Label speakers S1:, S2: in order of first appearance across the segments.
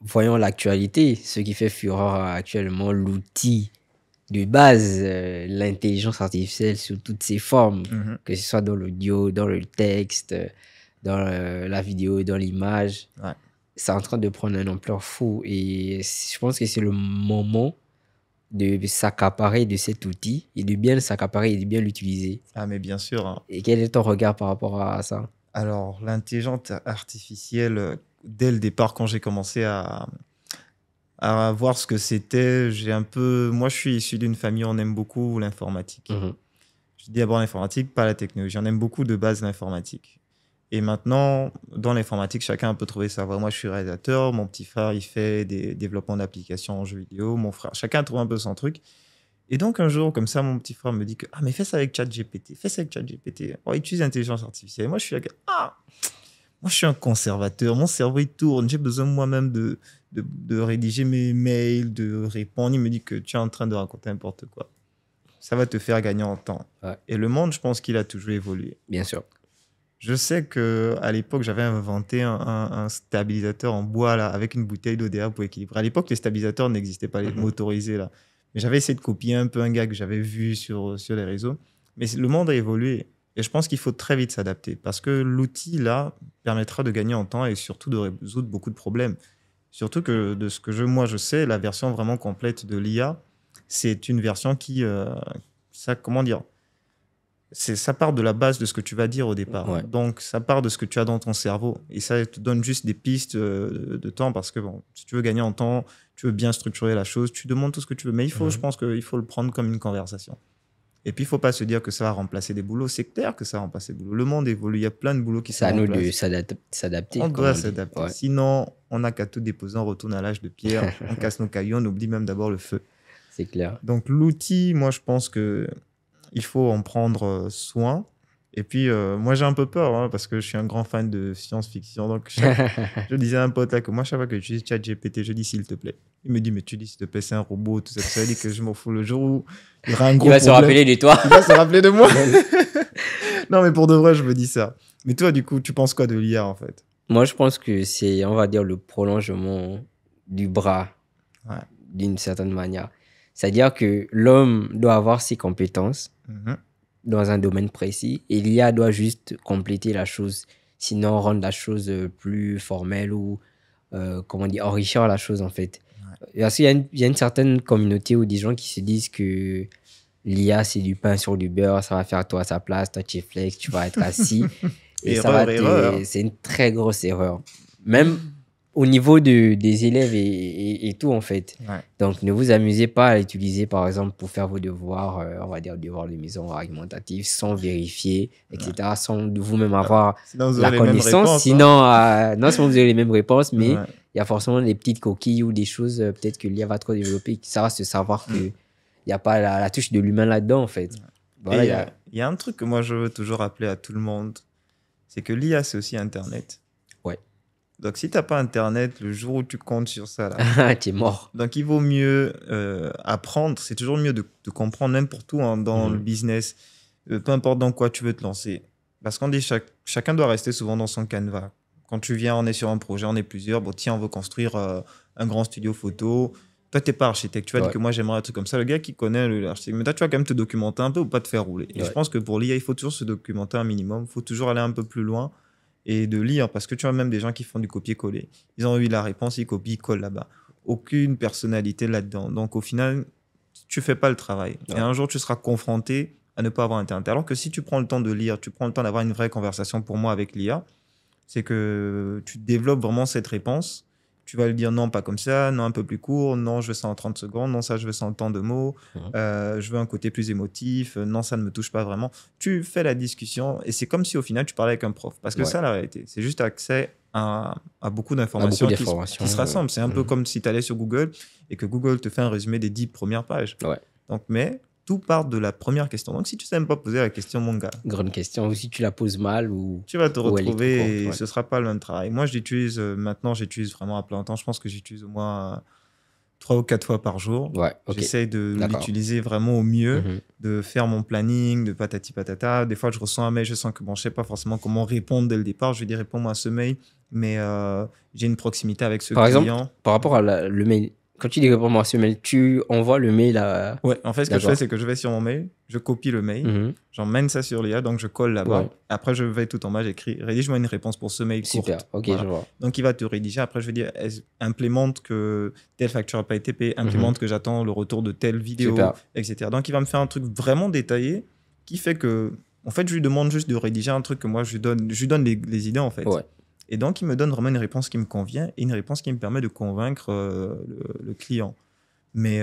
S1: voyons l'actualité, ce qui fait fureur actuellement, l'outil de base, l'intelligence artificielle sous toutes ses formes,
S2: Mhm.
S1: que ce soit dans l'audio, dans le texte, dans la vidéo, dans l'image,
S2: Ouais.
S1: c'est en train de prendre une ampleur fou. Et je pense que c'est le moment de s'accaparer de cet outil et de bien le s'accaparer et de bien l'utiliser.
S2: Ah, mais bien sûr, hein.
S1: Et quel est ton regard par rapport à ça?
S2: Alors, l'intelligence artificielle, dès le départ, quand j'ai commencé à voir ce que c'était, j'ai un peu. Moi, je suis issu d'une famille, on aime beaucoup l'informatique.
S1: Mhm.
S2: Je dis d'abord l'informatique, pas la technologie. On aime beaucoup de base l'informatique. Et maintenant, dans l'informatique, chacun peut trouver sa voie. Moi, je suis réalisateur, mon petit frère, il fait des développements d'applications en jeux vidéo, mon frère, chacun trouve un peu son truc. Et donc, un jour, comme ça, mon petit frère me dit que, ah, mais fais ça avec ChatGPT, fais ça avec ChatGPT. On utilise l'intelligence artificielle. Et moi, je suis là, ah, moi, je suis un conservateur, mon cerveau, il tourne, j'ai besoin moi-même de rédiger mes mails, de répondre. Il me dit que tu es en train de raconter n'importe quoi. Ça va te faire gagner en temps.
S1: Ouais.
S2: Et le monde, je pense qu'il a toujours évolué.
S1: Bien sûr.
S2: Je sais qu'à l'époque, j'avais inventé un stabilisateur en bois là, avec une bouteille d'eau derrière pour équilibrer. À l'époque, les stabilisateurs n'existaient pas, les motorisés là. Mais j'avais essayé de copier un peu un gars que j'avais vu sur les réseaux. Mais le monde a évolué. Et je pense qu'il faut très vite s'adapter parce que l'outil là permettra de gagner en temps et surtout de résoudre beaucoup de problèmes. Surtout que de ce que moi je sais, la version vraiment complète de l'IA, c'est une version qui, ça, comment dire, ça part de la base de ce que tu vas dire au départ.
S1: Ouais.
S2: Donc, ça part de ce que tu as dans ton cerveau. Et ça te donne juste des pistes de temps parce que bon, si tu veux gagner en temps, tu veux bien structurer la chose, tu demandes tout ce que tu veux. Mais je pense qu'il faut le prendre comme une conversation. Et puis, il ne faut pas se dire que ça va remplacer des boulots. C'est clair que ça va remplacer des boulots. Le monde évolue. Il y a plein de boulots qui
S1: C'est
S2: sont
S1: à
S2: en
S1: nous
S2: place.
S1: de s'adapter.
S2: On
S1: comme
S2: doit
S1: dit.
S2: s'adapter.
S1: Ouais.
S2: Sinon, on n'a qu'à tout déposer, on retourne à l'âge de pierre, on casse nos cailloux, on oublie même d'abord le feu.
S1: C'est clair.
S2: Donc, l'outil, moi, je pense que il faut en prendre soin. Et puis, moi, j'ai un peu peur hein, parce que je suis un grand fan de science-fiction. Donc, je disais à un pote là que moi, chaque fois que j'utilise ChatGPT, je dis s'il te plaît. Il me dit, mais tu dis s'il te plaît, c'est un robot, tout ça. Ça veut dire que je m'en fous le jour où il y aura un gros
S1: Il va
S2: problème.
S1: se rappeler de toi.
S2: Il va se rappeler de moi. Non, mais pour de vrai, je me dis ça. Mais toi, du coup, tu penses quoi de l'IA en fait?
S1: Moi, je pense que c'est, on va dire, le prolongement du bras,
S2: Ouais.
S1: d'une certaine manière. C'est-à-dire que l'homme doit avoir ses compétences
S2: Mhm.
S1: dans un domaine précis et l'IA doit juste compléter la chose, sinon rendre la chose plus formelle ou, comment dire, enrichir la chose en fait. Parce qu'il y a une certaine communauté ou des gens qui se disent que l'IA c'est du pain sur du beurre, ça va faire toi à sa place, toi tu es flex, tu vas être assis. Et ça va
S2: Erreur.
S1: c'est une très grosse erreur. Même au niveau des élèves et tout, en fait.
S2: Ouais.
S1: Donc, ne vous amusez pas à l'utiliser, par exemple, pour faire vos devoirs, on va dire devoirs de maison argumentatifs, sans vérifier, etc., sans vous-même avoir
S2: Sinon, vous
S1: la
S2: aurez les mêmes
S1: connaissance.
S2: réponses, hein.
S1: Sinon, non seulement vous avez les mêmes réponses, mais
S2: Ouais.
S1: il y a forcément des petites coquilles ou des choses, peut-être que l'IA va trop développer, qui ça va se savoir qu'il n'y a pas la touche de l'humain là-dedans, en fait. Voilà,
S2: Et il y a un truc que moi, je veux toujours rappeler à tout le monde, c'est que l'IA, c'est aussi Internet.
S1: Ouais.
S2: Donc, si tu n'as pas Internet, le jour où tu comptes sur ça, là,
S1: tu es mort.
S2: donc il vaut mieux apprendre. C'est toujours mieux de comprendre n'importe où hein, dans le business, peu importe dans quoi tu veux te lancer. Parce qu'on dit chacun doit rester souvent dans son canevas. Quand tu viens, on est sur un projet, on est plusieurs. Bon, tiens, on veut construire un grand studio photo. Toi, tu n'es pas architecte. Tu vas dire que moi, j'aimerais un truc comme ça. Le gars qui connaît l'architecte, mais toi, tu vas quand même te documenter un peu ou pas te faire rouler. Et je pense que pour l'IA, il faut toujours se documenter un minimum. Il faut toujours aller un peu plus loin et de lire. Parce que tu as même des gens qui font du copier-coller. Ils ont eu la réponse, ils copient, ils collent là-bas. Aucune personnalité là-dedans. Donc, au final, tu fais pas le travail. Et un jour, tu seras confronté à ne pas avoir Internet. Alors que si tu prends le temps de lire, tu prends le temps d'avoir une vraie conversation pour moi avec l'IA, c'est que tu développes vraiment cette réponse. Tu vas lui dire non, pas comme ça, non, un peu plus court, non, je veux ça en 30 secondes, non, ça, je veux ça en temps de mots, je veux un côté plus émotif, non, ça ne me touche pas vraiment. Tu fais la discussion et c'est comme si au final, tu parlais avec un prof. Parce que ça, la réalité, c'est juste accès à beaucoup d'informations qui se rassemblent. C'est un peu comme si tu allais sur Google et que Google te fait un résumé des 10 premières pages. Donc, mais tout part de la première question. Donc, si tu ne sais même pas poser la question, mon gars.
S1: Grande question. Ou si tu la poses mal ou...
S2: Tu vas te retrouver et ce ne sera pas le même travail. Moi, maintenant, j'utilise vraiment à plein temps. Je pense que j'utilise au moins 3 ou 4 fois par jour.
S1: Ouais, ok.
S2: J'essaye de
S1: D'accord.
S2: l'utiliser vraiment au mieux,
S1: Mhm.
S2: de faire mon planning, de patati patata. Des fois, je reçois un mail, je sens que bon, je sais pas forcément comment répondre dès le départ. Je vais dire, réponds-moi à ce mail, mais j'ai une proximité avec ce
S1: Par exemple,
S2: client.
S1: par rapport à le mail, quand tu dis réponds-moi à ce mail, tu envoies le mail à.
S2: Ouais, en fait, ce que je fais,
S1: D'accord.
S2: c'est que je vais sur mon mail, je copie le mail,
S1: Mhm.
S2: j'emmène ça sur l'IA, donc je colle là-bas.
S1: Ouais.
S2: Après, je vais tout en bas, j'écris, rédige-moi une réponse pour ce mail
S1: Super,
S2: courte.
S1: ok,
S2: Voilà.
S1: je vois.
S2: Donc, il va te rédiger. Après, je vais dire, implémente que telle facture n'a pas été payée, implémente que j'attends le retour de telle vidéo,
S1: Super.
S2: etc. Donc, il va me faire un truc vraiment détaillé qui fait que, en fait, je lui demande juste de rédiger un truc que moi, je lui donne les idées, en fait.
S1: Ouais.
S2: Et donc, il me donne vraiment une réponse qui me convient et une réponse qui me permet de convaincre le client. Mais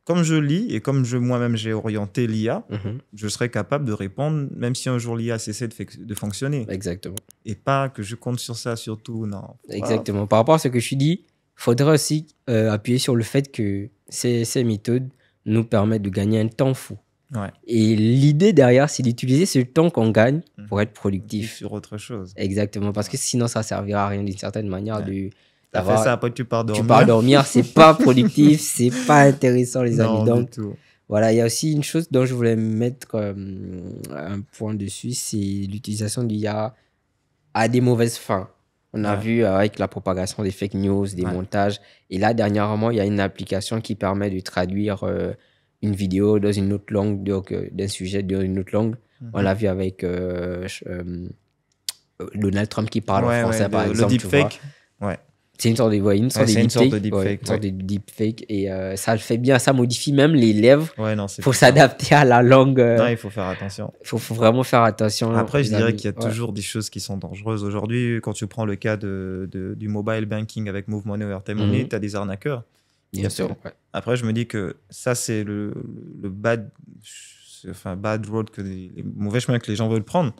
S2: comme je lis et comme moi-même j'ai orienté l'IA,
S1: Mhm.
S2: je serai capable de répondre même si un jour l'IA cessait de fonctionner.
S1: Exactement.
S2: Et pas que je compte sur ça surtout, non.
S1: Exactement. Par rapport à ce que je dis, il faudrait aussi appuyer sur le fait que ces méthodes nous permettent de gagner un temps fou.
S2: Ouais.
S1: Et l'idée derrière, c'est d'utiliser ce temps qu'on gagne pour être productif.
S2: Sur autre chose.
S1: Exactement, parce que sinon, ça ne servira à rien d'une certaine manière.
S2: Ouais. T'as fait ça, après tu pars dormir.
S1: Tu pars dormir, c'est pas productif, c'est pas intéressant, les amis.
S2: Non,
S1: Donc,
S2: du tout.
S1: voilà, il y a aussi une chose dont je voulais mettre un point dessus, c'est l'utilisation de l'IA à des mauvaises fins. On a vu avec la propagation des fake news, des montages. Et là, dernièrement, il y a une application qui permet de traduire une vidéo dans une autre langue, donc d'un sujet dans une autre langue. On l'a vu avec Donald Trump qui parle en français, par exemple.
S2: Le deepfake. Ouais.
S1: C'est une sorte de, une sorte de deepfake. Une sorte de deepfake. Et ça le fait bien, ça modifie même les lèvres.
S2: Ouais, non,
S1: il faut s'adapter à la langue.
S2: Non, il faut faire attention.
S1: Il faut vraiment faire attention.
S2: Après, je dirais qu'il y a toujours des choses qui sont dangereuses. Aujourd'hui, quand tu prends le cas du mobile banking avec Move Money ou Airtel Money, tu as des arnaqueurs.
S1: Bien sûr. Ouais.
S2: Après, je me dis que ça, c'est le bad road, les mauvais chemins que les gens veulent prendre.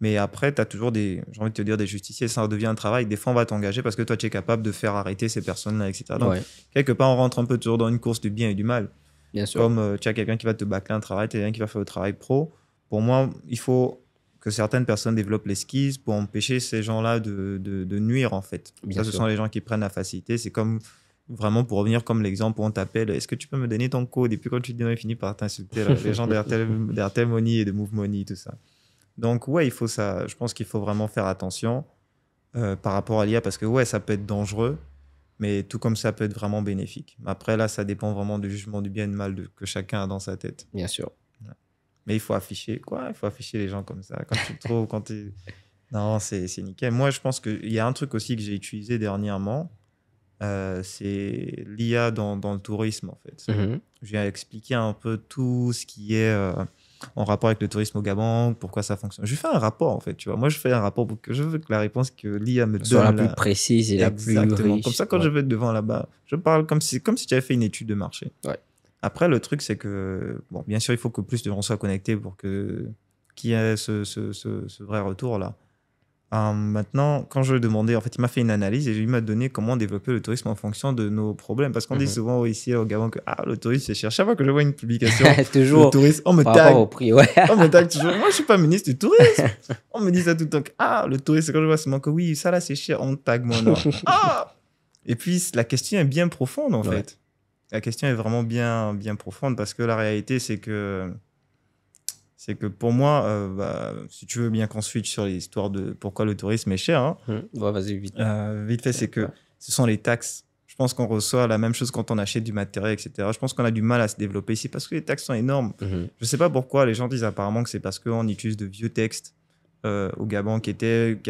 S2: Mais après, tu as toujours j'ai envie de te dire, des justiciers. Ça devient un travail. Des fois, on va t'engager parce que toi, tu es capable de faire arrêter ces personnes-là, etc. Donc, quelque part, on rentre un peu toujours dans une course du bien et du mal.
S1: Bien sûr.
S2: Comme tu as quelqu'un qui va te bâcler un travail, tu as quelqu'un qui va faire le travail pro. Pour moi, il faut que certaines personnes développent les skills pour empêcher ces gens-là de nuire, en fait.
S1: Bien sûr.
S2: Ce sont les gens qui prennent la facilité. C'est comme, vraiment, pour revenir comme l'exemple où on t'appelle, est-ce que tu peux me donner ton code? Et puis quand tu dis non, il finit par t'insulter. Les gens d'Airtel Money et de Move Money, tout ça. Donc, ouais, il faut ça. Je pense qu'il faut vraiment faire attention par rapport à l'IA parce que, ouais, ça peut être dangereux, mais tout comme ça peut être vraiment bénéfique. Après, là, ça dépend vraiment du jugement du bien et du mal que chacun a dans sa tête.
S1: Bien sûr.
S2: Ouais. Mais il faut afficher, il faut afficher les gens comme ça. Quand tu le trouves, quand tu... Non, c'est nickel. Moi, je pense qu'il y a un truc aussi que j'ai utilisé dernièrement, c'est l'IA dans le tourisme, en fait. Je vais expliquer un peu tout ce qui est... en rapport avec le tourisme au Gabon, pourquoi ça fonctionne. Je fais un rapport, en fait, tu vois. Moi, je fais un rapport pour que je veux que la réponse que l'IA me donne
S1: soit la plus précise et la plus riche.
S2: Comme ça, quand je vais être devant là-bas, je parle comme si tu avais fait une étude de marché.
S1: Ouais.
S2: Après, le truc, c'est que, bon, bien sûr, il faut que plus de gens soient connectés pour qu'il y ait ce vrai retour-là. Maintenant, quand je lui ai demandé, en fait, il m'a fait une analyse et il m'a donné comment développer le tourisme en fonction de nos problèmes. Parce qu'on dit souvent ici au Gabon que le tourisme, c'est cher. Chaque fois que je vois une publication
S1: toujours
S2: le tourisme, on me
S1: par
S2: tag.
S1: rapport au prix, ouais.
S2: On me tag toujours. Moi, je suis pas ministre du tourisme. On me dit ça tout le temps. Le tourisme, quand je vois seulement que oui, ça là, c'est cher, on tag mon nom. Et puis, la question est bien profonde, en fait. La question est vraiment bien, bien profonde parce que la réalité, c'est que pour moi, si tu veux bien qu'on switch sur l'histoire de pourquoi le tourisme est cher,
S1: vas-y, vite.
S2: Vite fait, c'est que ce sont les taxes. Je pense qu'on reçoit la même chose quand on achète du matériel, etc. Je pense qu'on a du mal à se développer ici parce que les taxes sont énormes. Je ne sais pas pourquoi les gens disent apparemment que c'est parce qu'on utilise de vieux textes au Gabon qui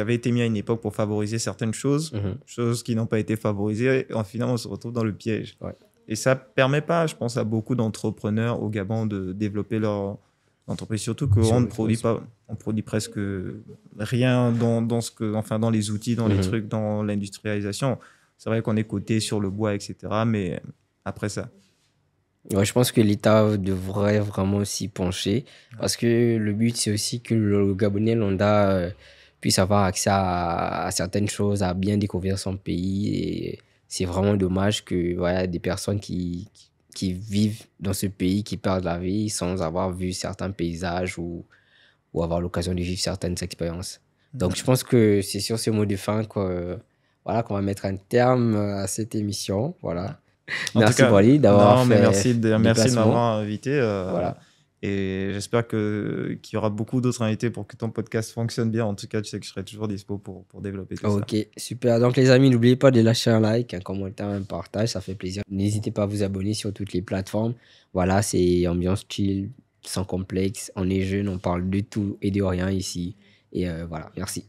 S2: avaient été mis à une époque pour favoriser certaines choses, choses qui n'ont pas été favorisées. Et finalement, on se retrouve dans le piège. Et ça ne permet pas, je pense, à beaucoup d'entrepreneurs au Gabon de développer leur entreprise, surtout qu'on ne produit pas, on produit presque rien dans les outils, dans les trucs, dans l'industrialisation. C'est vrai qu'on est coté sur le bois, etc. Mais après ça.
S1: Ouais, je pense que l'État devrait vraiment s'y pencher parce que le but, c'est aussi que le Gabonais lambda puisse avoir accès à certaines choses, à bien découvrir son pays. Et c'est vraiment dommage que des personnes qui vivent dans ce pays, qui perdent la vie sans avoir vu certains paysages ou avoir l'occasion de vivre certaines expériences. Donc, je pense que c'est sur ce mot de fin qu'on va mettre un terme à cette émission. Voilà.
S2: En tout
S1: Merci
S2: cas,
S1: Brady d'avoir
S2: non, mais
S1: fait
S2: merci
S1: le
S2: merci de
S1: déplacement.
S2: m'avoir invité.
S1: Voilà.
S2: Et j'espère qu'il y aura beaucoup d'autres invités pour que ton podcast fonctionne bien. En tout cas, tu sais que je serai toujours dispo pour développer tout ça.
S1: Ok, super. Donc les amis, n'oubliez pas de lâcher un like, un commentaire, un partage, ça fait plaisir. N'hésitez pas à vous abonner sur toutes les plateformes. Voilà, c'est ambiance chill, sans complexe. On est jeune, on parle de tout et de rien ici. Et voilà, merci.